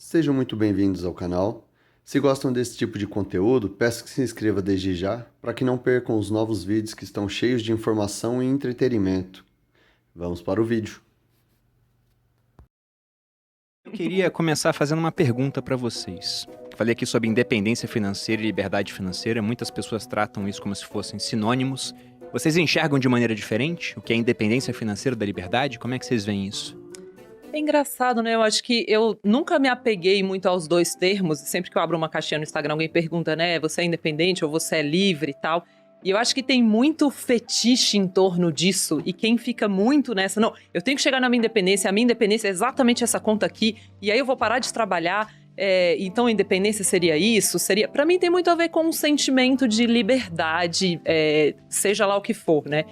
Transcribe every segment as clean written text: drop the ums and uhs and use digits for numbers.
Sejam muito bem-vindos ao canal. Se gostam desse tipo de conteúdo, peço que se inscreva desde já, para que não percam os novos vídeos que estão cheios de informação e entretenimento. Vamos para o vídeo. Eu queria começar fazendo uma pergunta para vocês. Falei aqui sobre independência financeira e liberdade financeira. Muitas pessoas tratam isso como se fossem sinônimos. Vocês enxergam de maneira diferente o que é independência financeira da liberdade? Como é que vocês veem isso? É engraçado, né? Eu acho que eu nunca me apeguei muito aos dois termos. Sempre que eu abro uma caixinha no Instagram, alguém pergunta, né? Você é independente ou você é livre e tal. E eu acho que tem muito fetiche em torno disso. E quem fica muito nessa... Não, eu tenho que chegar na minha independência. A minha independência é exatamente essa conta aqui. E aí eu vou parar de trabalhar. Então a independência seria isso? Pra mim tem muito a ver com um sentimento de liberdade, seja lá o que for, né?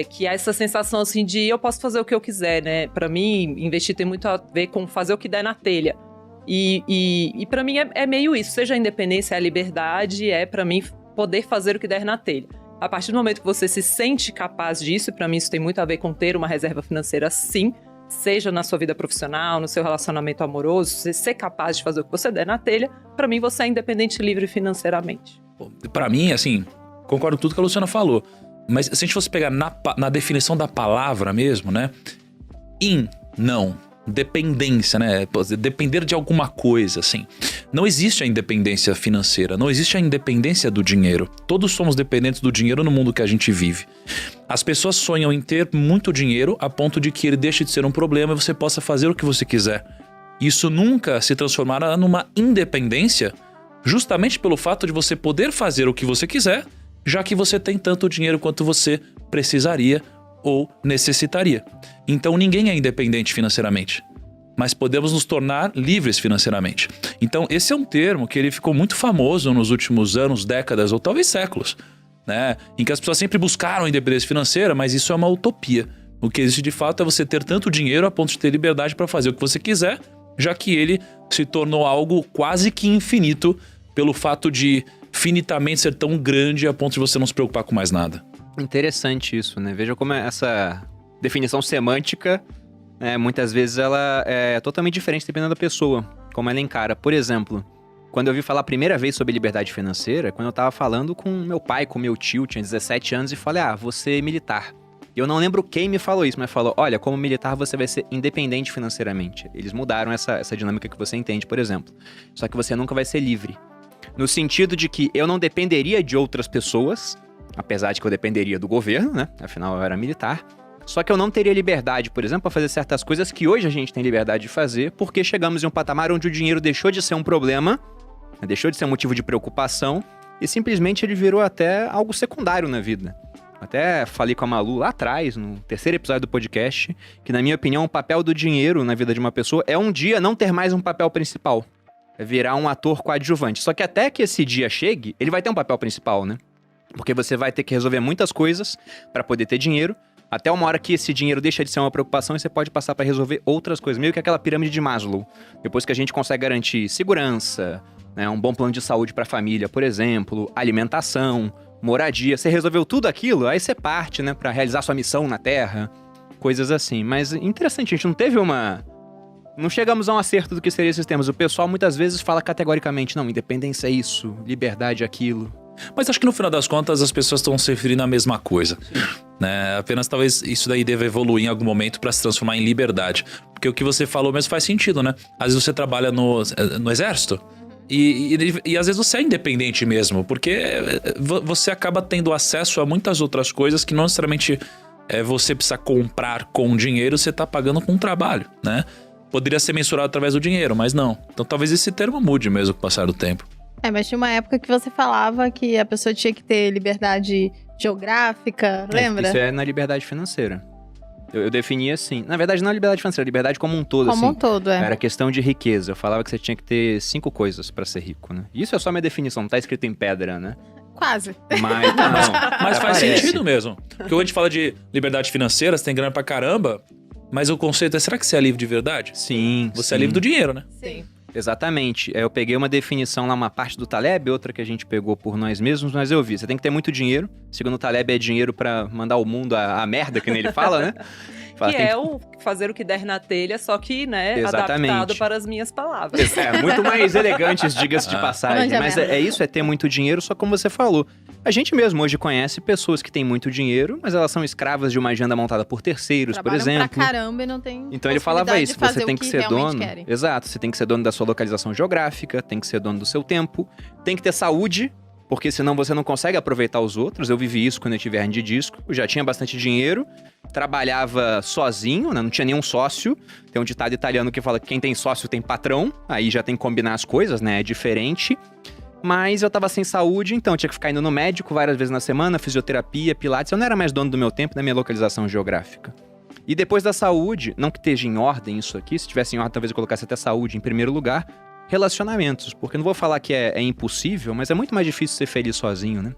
Que há essa sensação assim de eu posso fazer o que eu quiser, né? Pra mim, investir tem muito a ver com fazer o que der na telha. E pra mim é meio isso. Seja a independência, a liberdade, pra mim poder fazer o que der na telha. A partir do momento que você se sente capaz disso, e pra mim isso tem muito a ver com ter uma reserva financeira, sim. Seja na sua vida profissional, no seu relacionamento amoroso, você ser capaz de fazer o que você der na telha, pra mim você é independente e livre financeiramente. Pra mim, assim, concordo com tudo que a Luciana falou. Mas se a gente fosse pegar na definição da palavra mesmo, né? Não. Dependência, né? Depender de alguma coisa, assim. Não existe a independência financeira, não existe a independência do dinheiro. Todos somos dependentes do dinheiro no mundo que a gente vive. As pessoas sonham em ter muito dinheiro a ponto de que ele deixe de ser um problema e você possa fazer o que você quiser. Isso nunca se transformará numa independência, justamente pelo fato de você poder fazer o que você quiser, já que você tem tanto dinheiro quanto você precisaria ou necessitaria. Então ninguém é independente financeiramente, mas podemos nos tornar livres financeiramente. Então esse é um termo que ele ficou muito famoso nos últimos anos, décadas ou talvez séculos, né? Em que as pessoas sempre buscaram independência financeira, mas isso é uma utopia. O que existe de fato é você ter tanto dinheiro a ponto de ter liberdade para fazer o que você quiser, já que ele se tornou algo quase que infinito pelo fato de finitamente ser tão grande a ponto de você não se preocupar com mais nada. Interessante isso, né? Veja como essa definição semântica, muitas vezes ela é totalmente diferente dependendo da pessoa, como ela encara. Por exemplo, quando eu ouvi falar a primeira vez sobre liberdade financeira, quando eu tava falando com meu pai, com meu tio, tinha 17 anos, e falei, você é militar. Eu não lembro quem me falou isso, mas falou, olha, como militar você vai ser independente financeiramente. Eles mudaram essa dinâmica que você entende, por exemplo. Só que você nunca vai ser livre. No sentido de que eu não dependeria de outras pessoas, apesar de que eu dependeria do governo, né? Afinal, eu era militar. Só que eu não teria liberdade, por exemplo, para fazer certas coisas que hoje a gente tem liberdade de fazer, porque chegamos em um patamar onde o dinheiro deixou de ser um problema, deixou de ser um motivo de preocupação, e simplesmente ele virou até algo secundário na vida. Até falei com a Malu lá atrás, no terceiro episódio do podcast, que na minha opinião o papel do dinheiro na vida de uma pessoa é um dia não ter mais um papel principal. É virar um ator coadjuvante. Só que até que esse dia chegue, ele vai ter um papel principal, né? Porque você vai ter que resolver muitas coisas para poder ter dinheiro, até uma hora que esse dinheiro deixa de ser uma preocupação e você pode passar para resolver outras coisas. Meio que aquela pirâmide de Maslow. Depois que a gente consegue garantir segurança, né, um bom plano de saúde para a família, por exemplo, alimentação, moradia, você resolveu tudo aquilo, aí você parte, né, para realizar sua missão na Terra, coisas assim. Mas interessante, a gente não chegamos a um acerto do que seriam esses termos. O pessoal muitas vezes fala categoricamente, não, independência é isso, liberdade é aquilo. Mas acho que no final das contas as pessoas estão se referindo à mesma coisa, né? Apenas talvez isso daí deva evoluir em algum momento para se transformar em liberdade. Porque o que você falou mesmo faz sentido, né? Às vezes você trabalha no exército e às vezes você é independente mesmo, porque você acaba tendo acesso a muitas outras coisas que não necessariamente você precisa comprar com dinheiro, você está pagando com trabalho, né? Poderia ser mensurado através do dinheiro, mas não. Então talvez esse termo mude mesmo com o passar do tempo. Mas tinha uma época que você falava que a pessoa tinha que ter liberdade geográfica, lembra? Isso é na liberdade financeira. Eu definia assim. Na verdade, não a liberdade financeira, a liberdade como um todo. Como assim. um todo, Era questão de riqueza. Eu falava que você tinha que ter 5 coisas pra ser rico, né? Isso é só minha definição, não tá escrito em pedra, né? Quase. Mas não. Mas faz Aparece. sentido mesmo. Porque quando a gente fala de liberdade financeira, você tem grana pra caramba, mas o conceito é, será que você é livre de verdade? Sim. Você é livre do dinheiro, né? Sim. Exatamente. Eu peguei uma definição lá, uma parte do Taleb, outra que a gente pegou por nós mesmos, mas eu vi. Você tem que ter muito dinheiro. Segundo o Taleb, é dinheiro pra mandar o mundo a merda, que nem ele fala, né? Fala, que tem é o fazer o que der na telha, só que, né, Exatamente. adaptado para as minhas palavras. Muito mais elegantes, diga-se de passagem. Manja Mas mesmo. é isso, é ter muito dinheiro, só como você falou. A gente mesmo hoje conhece pessoas que têm muito dinheiro, mas elas são escravas de uma agenda montada por terceiros, por Trabalham exemplo. pra caramba e não tem Então ele falava possibilidade isso, de fazer você tem o que ser realmente dono. querem. Exato, você tem que ser dono da sua localização geográfica, tem que ser dono do seu tempo, tem que ter saúde, porque senão você não consegue aproveitar os outros. Eu vivi isso quando eu tive hernia de disco, eu já tinha bastante dinheiro, trabalhava sozinho, né? Não tinha nenhum sócio. Tem um ditado italiano que fala que quem tem sócio tem patrão, aí já tem que combinar as coisas, né? É diferente. Mas eu tava sem saúde, então eu tinha que ficar indo no médico várias vezes na semana, fisioterapia, pilates. Eu não era mais dono do meu tempo, da minha localização geográfica. E depois da saúde, não que esteja em ordem isso aqui, se tivesse em ordem talvez eu colocasse até saúde em primeiro lugar, relacionamentos. Porque eu não vou falar que é impossível, mas é muito mais difícil ser feliz sozinho, né?